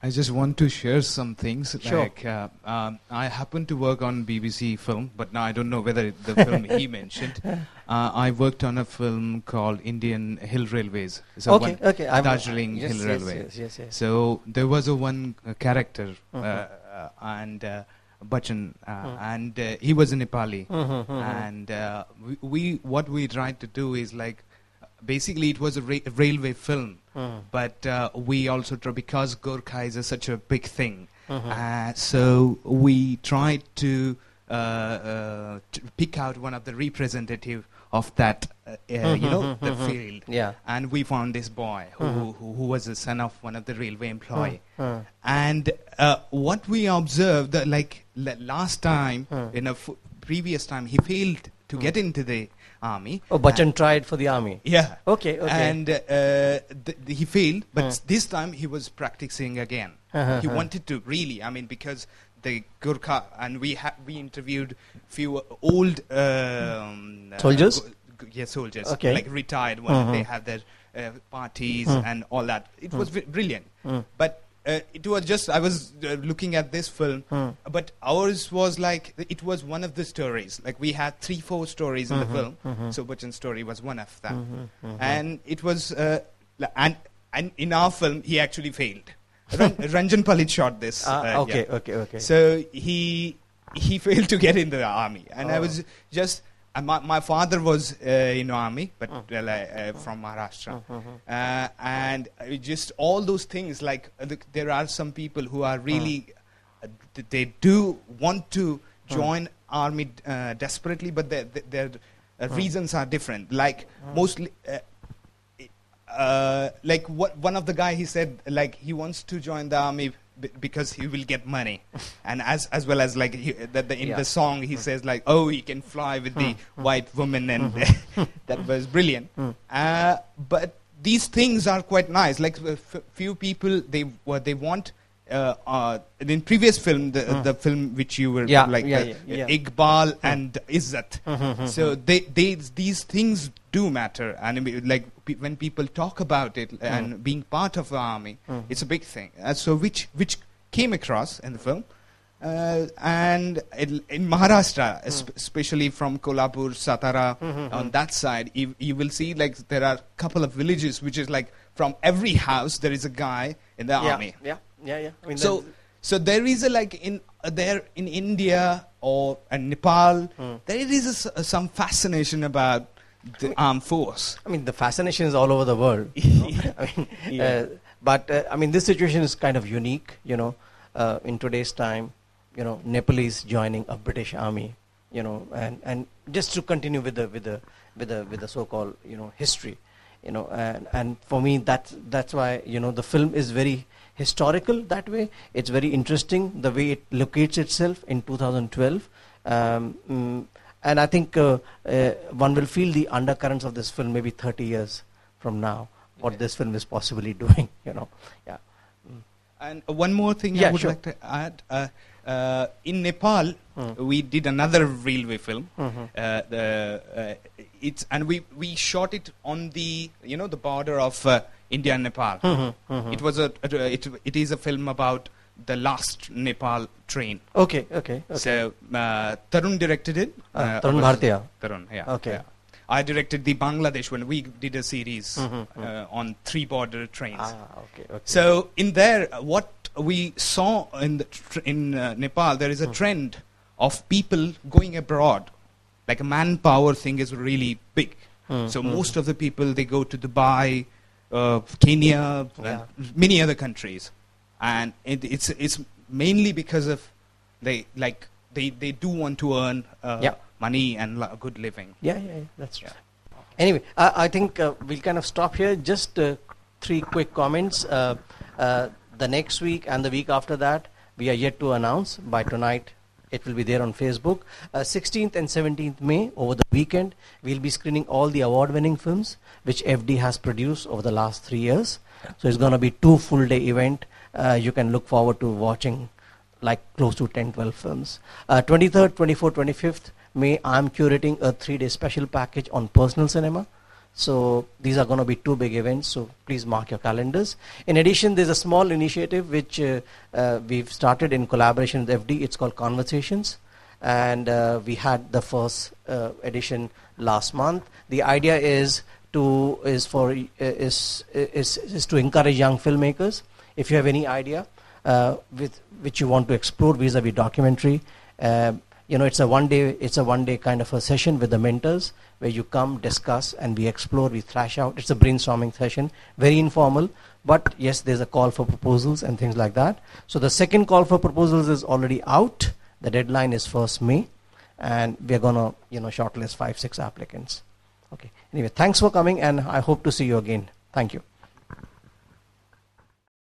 I just want to share some things. Sure. Like, I happen to work on BBC film, but now I don't know whether the film he mentioned. I worked on a film called Indian Hill Railways. So Okay, okay. Darjeeling yes, Hill yes, Railway. yes. So there was a one character, and Bachchan, and he was a Nepali. And what we tried to do is like, basically it was a railway film, but we also because Gurkha is such a big thing, so we tried to pick out one of the representative of that, the field. Yeah. And we found this boy who was the son of one of the railway employee. And what we observed, that like last time, in a previous time, he failed to get into the army. Oh, Bachchan tried for the army. Yeah. Okay. And he failed, but this time he was practicing again. He wanted to really, I mean, because the Gurkha, and we interviewed few old soldiers. Soldiers, Okay. like retired when they have their parties and all that. It was brilliant, but it was just I was looking at this film, but ours was like it was one of the stories. Like we had 3-4 stories in the film. So Bachchan's story was one of them, and it was and in our film he actually failed. Ranjan Palit shot this. Okay. So he failed to get in the army, and I was just. My father was in the army, but from Maharashtra, and just all those things. Like there are some people who are really, they do want to join army desperately, but their reasons are different. Like mostly, like what one of the guy he said, like he wants to join the army because he will get money, and as well as like the song he says like, oh, he can fly with the white woman, and that was brilliant. But these things are quite nice. Like few people they want. In previous film, the film which you were Iqbal and Izzat. So these things do matter, and I mean, like when people talk about it and being part of the army, it's a big thing. So which came across in the film, and in Maharashtra, especially from Kolhapur, Satara, on that side, you will see like there are a couple of villages which is like from every house there is a guy in the army. Yeah. I mean, so there is a like in India or Nepal, there is some fascination, about the armed force. I mean, the fascination is all over the world. I mean, but I mean, this situation is kind of unique. In today's time, Nepalese joining a British army. And just to continue with the so-called history. And for me that's why the film is very historical that way. It's very interesting the way it locates itself in 2012, and I think one will feel the undercurrents of this film maybe 30 years from now, what this film is possibly doing. And one more thing I would like to add. In Nepal, we did another railway film. And we shot it on the the border of India and Nepal. It was it is a film about the last Nepal train. Okay. So Tarun directed it. Tarun Bhartiya. Tarun, yeah. Okay. Yeah. I directed the Bangladesh when we did a series on 3 border trains. Okay. So in there, what we saw in Nepal, there is a trend of people going abroad. Like a manpower thing is really big. So most of the people, they go to Dubai, Kenya, and many other countries, and it's mainly because of they do want to earn money and good living. Yeah, that's true. Anyway, I think we'll kind of stop here. Just 3 quick comments. The next week and the week after that, we are yet to announce. By tonight, it will be there on Facebook. 16th and 17th May, over the weekend, we'll be screening all the award-winning films which FD has produced over the last 3 years. So it's going to be 2 full-day event. You can look forward to watching like close to 10-12 films. 23rd, 24th, 25th May, I'm curating a 3-day special package on personal cinema. So these are going to be 2 big events, so please mark your calendars. In addition, there's a small initiative which we've started in collaboration with FD. It's called Conversations, and we had the first edition last month. The idea is to encourage young filmmakers. If you have any idea with which you want to explore vis-a-vis documentary, it's a one day kind of a session with the mentors where you come, discuss, and we explore, we thrash out. It's a brainstorming session, very informal, but yes, there's a call for proposals and things like that. So the second call for proposals is already out. The deadline is 1st May, and we're gonna shortlist 5-6 applicants. Okay. Anyway, thanks for coming, and I hope to see you again. Thank you.